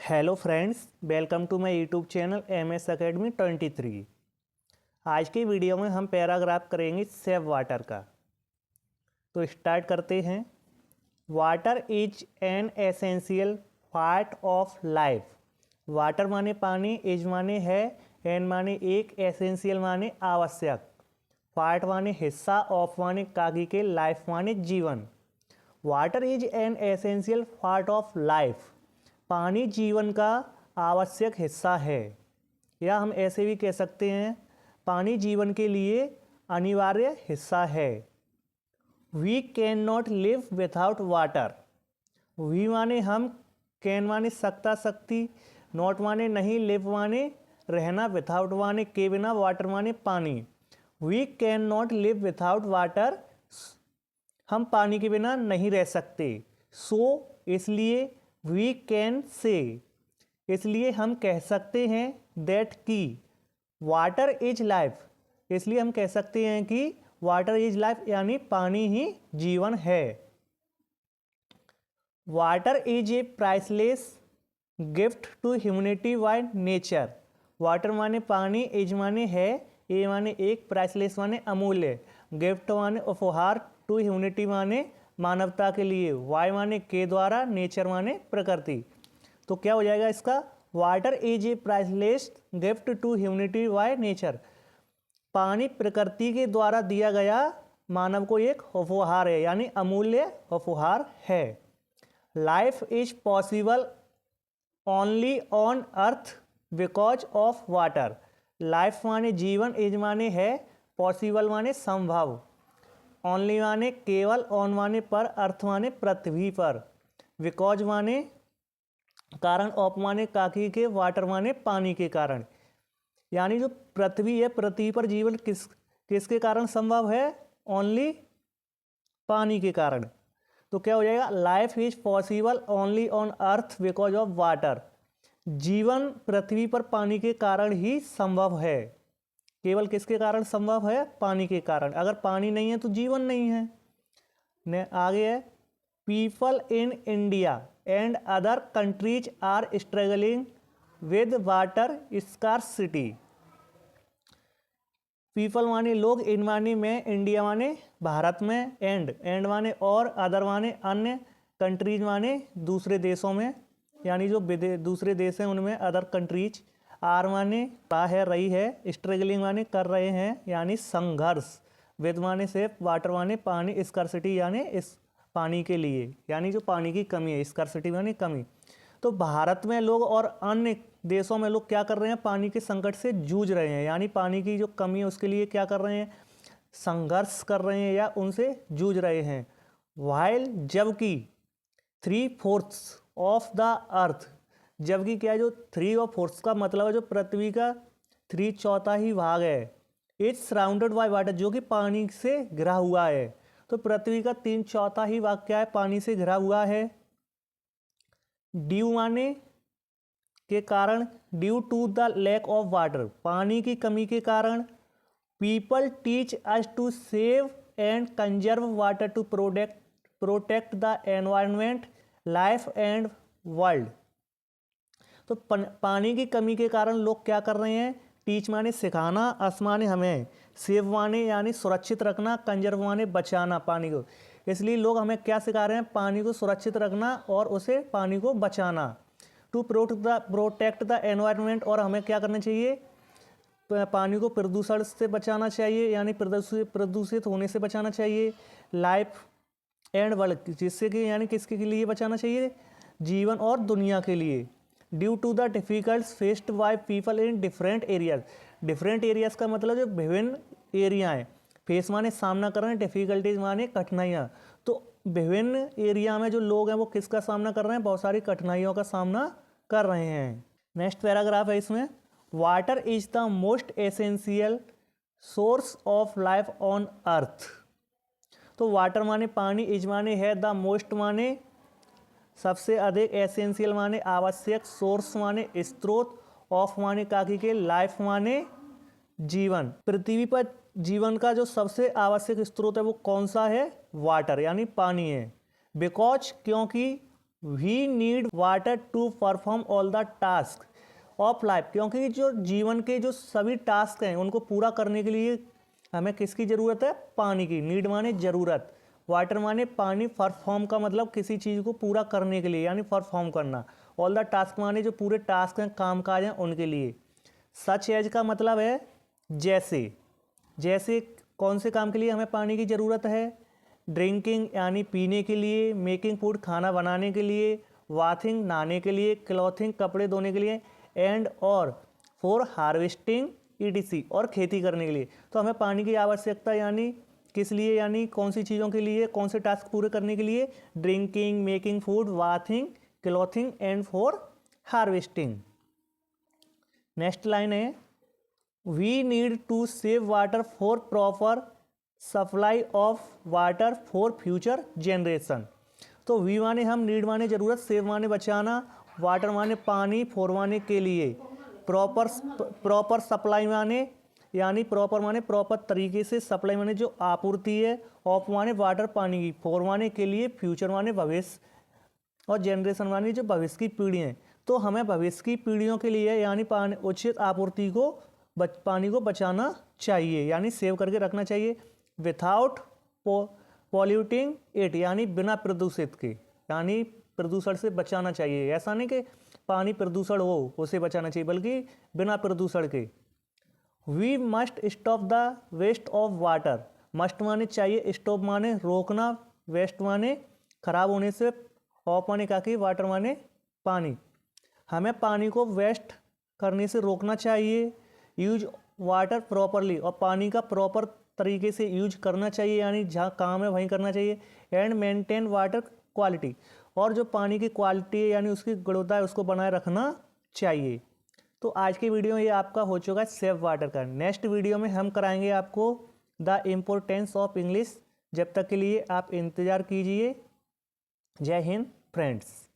Hello friends, welcome to my YouTube channel MS Academy 23। आज की video में हम पैराग्राफ करेंगे सेव वाटर का। तो स्टार्ट करते हैं। Water is an essential part of life. Water माने पानी, इज माने है, एन माने एक, एसेंशियल माने आवश्यक, पार्ट माने हिस्सा, ऑफ माने काकी के, लाइफ माने जीवन। Water is an essential part of life. पानी जीवन का आवश्यक हिस्सा है, या हम ऐसे भी कह सकते हैं पानी जीवन के लिए अनिवार्य हिस्सा है। We can not live without water. We माने हम, कैन माने सकता शक्ति, नॉट माने नहीं, लिव माने रहना, विदाउट माने के बिना, वाटर माने पानी। We can not live without water. हम पानी के बिना नहीं रह सकते। इसलिए वी कैन से, इसलिए हम कह सकते हैं दैट की वाटर इज लाइफ। इसलिए हम कह सकते हैं कि वाटर इज लाइफ यानी पानी ही जीवन है। Water is a priceless gift to humanity by nature. Water माने पानी, इज माने है, ए माने एक, प्राइसलेस माने अमूल्य, गिफ्ट माने उपहार, टू ह्यूमैनिटी माने मानवता के लिए, वाई माने के द्वारा, नेचर माने प्रकृति। तो क्या हो जाएगा इसका? Water is a priceless gift to humanity by nature. पानी प्रकृति के द्वारा दिया गया मानव को एक उपहार है, यानी अमूल्य उपहार है। Life is possible only on earth because of water. Life माने जीवन, इज माने है, पॉसिबल माने संभव, ओनली माने केवल, ऑन माने पर, अर्थ माने पृथ्वी पर, बिकॉज माने कारण, ऑफ माने काकी के, वाटर माने पानी के कारण। यानी जो पृथ्वी है, पृथ्वी पर जीवन किसके कारण संभव है? ओनली पानी के कारण। तो क्या हो जाएगा? Life is possible only on earth because of water. जीवन पृथ्वी पर पानी के कारण ही संभव है। केवल किसके कारण संभव है? पानी के कारण। अगर पानी नहीं है तो जीवन नहीं है। ने आगे है, people in India and other countries are struggling with water scarcity. People माने लोग, इन माने में, इंडिया माने भारत में, एंड माने और, अदर माने अन्य, कंट्रीज माने दूसरे देशों में, यानी जो दूसरे देश हैं उनमें, अदर कंट्रीज। आर माने है, रही है, स्ट्रगलिंग माने कर रहे हैं, यानी संघर्ष, विद माने से, वाटर माने पानी, स्कार्सिटी यानी इस पानी के लिए, यानी जो पानी की कमी है, स्कार्सिटी माने कमी। तो भारत में लोग और अन्य देशों में लोग क्या कर रहे हैं? पानी के संकट से जूझ रहे हैं, यानी पानी की जो कमी है उसके लिए क्या कर रहे हैं? संघर्ष कर रहे हैं या उनसे जूझ रहे हैं। वाइल, जबकि 3/4 ऑफ द अर्थ, जबकि क्या है, जो 3/4 का मतलब है जो पृथ्वी का 3/4 भाग है, इज सराउंडेड बाय वाटर, जो कि पानी से घिरा हुआ है। तो पृथ्वी का 3/4 भाग क्या है? पानी से घिरा हुआ है। ड्यू माने के कारण, due to the lack of water, पानी की कमी के कारण। People teach us to save and conserve water to protect the environment, life and world. तो पानी की कमी के कारण लोग क्या कर रहे हैं? टीच माने सिखाना, अस माने हमें, सेव माने यानी सुरक्षित रखना, कंजर्व माने बचाना पानी को। इसलिए लोग हमें क्या सिखा रहे हैं? पानी को सुरक्षित रखना और उसे पानी को बचाना। टू प्रोटेक्ट द एनवायरनमेंट, और हमें क्या करना चाहिए? पानी को प्रदूषण से बचाना चाहिए, यानी प्रदूषित होने से बचाना चाहिए। लाइफ एंड वर्ल्ड, जिससे कि यानी किसके लिए बचाना चाहिए? जीवन और दुनिया के लिए। Due to the difficulties faced by people in different areas. Different areas का मतलब जो विभिन्न एरिया हैं, फेस माने सामना कर रहे हैं, डिफिकल्टीज माने कठिनाइयाँ। तो विभिन्न एरिया में जो लोग हैं वो किसका सामना कर रहे हैं? बहुत सारी कठिनाइयों का सामना कर रहे हैं। नेक्स्ट पैराग्राफ है इसमें, water is the most essential source of life on earth. तो वाटर माने पानी, इज माने है, द मोस्ट माने सबसे अधिक, एसेंशियल माने आवश्यक, सोर्स माने स्रोत, ऑफ माने काकी के, लाइफ माने जीवन। पृथ्वी पर जीवन का जो सबसे आवश्यक स्रोत है वो कौन सा है? वाटर यानी पानी है। बिकॉज, क्योंकि we need water to perform all the task of life, क्योंकि जो जीवन के जो सभी टास्क हैं उनको पूरा करने के लिए हमें किसकी ज़रूरत है? पानी की। नीड माने ज़रूरत, वाटर माने पानी, परफॉर्म का मतलब किसी चीज़ को पूरा करने के लिए यानी परफॉर्म करना, ऑल द टास्क माने जो पूरे टास्क हैं, काम काज हैं उनके लिए। सच एज का मतलब है जैसे, जैसे कौन से काम के लिए हमें पानी की ज़रूरत है? ड्रिंकिंग यानी पीने के लिए, मेकिंग फूड खाना बनाने के लिए, वाथिंग नहाने के लिए, क्लॉथिंग कपड़े धोने के लिए, एंड और फॉर हार्वेस्टिंग ईटीसी और खेती करने के लिए। तो हमें पानी की आवश्यकता यानी किस लिए, यानी कौन सी चीज़ों के लिए, कौन से टास्क पूरे करने के लिए? Drinking, making food, bathing, clothing and for harvesting. Next line है we need to save water for proper supply of water for future generation. तो वी माने हम, नीड माने ज़रूरत, सेव माने बचाना, वाटर माने पानी, फॉर माने के लिए, प्रॉपर सप्लाई माने यानी प्रॉपर माने प्रॉपर तरीके से, सप्लाई माने जो आपूर्ति है, ऑफ माने वाटर पानी की, फॉर माने के लिए, फ्यूचर माने भविष्य और जनरेशन माने जो भविष्य की पीढ़ी हैं। तो हमें भविष्य की पीढ़ियों के लिए यानी पानी उचित आपूर्ति को पानी को बचाना चाहिए यानी सेव करके रखना चाहिए। विथआउट पॉल्यूटिंग इट यानी बिना प्रदूषित के, यानी प्रदूषण से बचाना चाहिए। ऐसा नहीं कि पानी प्रदूषण हो उसे बचाना चाहिए, बल्कि बिना प्रदूषण के। We must stop the waste of water, must माने चाहिए, स्टॉप माने रोकना, वेस्ट माने खराब होने से, ऑफ माने का कि, वाटर माने पानी। हमें पानी को वेस्ट करने से रोकना चाहिए। यूज वाटर प्रॉपरली, और पानी का प्रॉपर तरीके से यूज करना चाहिए यानी जहाँ काम है वहीं करना चाहिए। एंड मेंटेन वाटर क्वालिटी, और जो पानी की क्वालिटी है यानी उसकी गुणवत्ता है उसको बनाए रखना चाहिए। तो आज की वीडियो ये आपका हो चुका है सेव वाटर का। नेक्स्ट वीडियो में हम कराएंगे आपको द इम्पोर्टेंस ऑफ इंग्लिश। जब तक के लिए आप इंतज़ार कीजिए। जय हिंद फ्रेंड्स।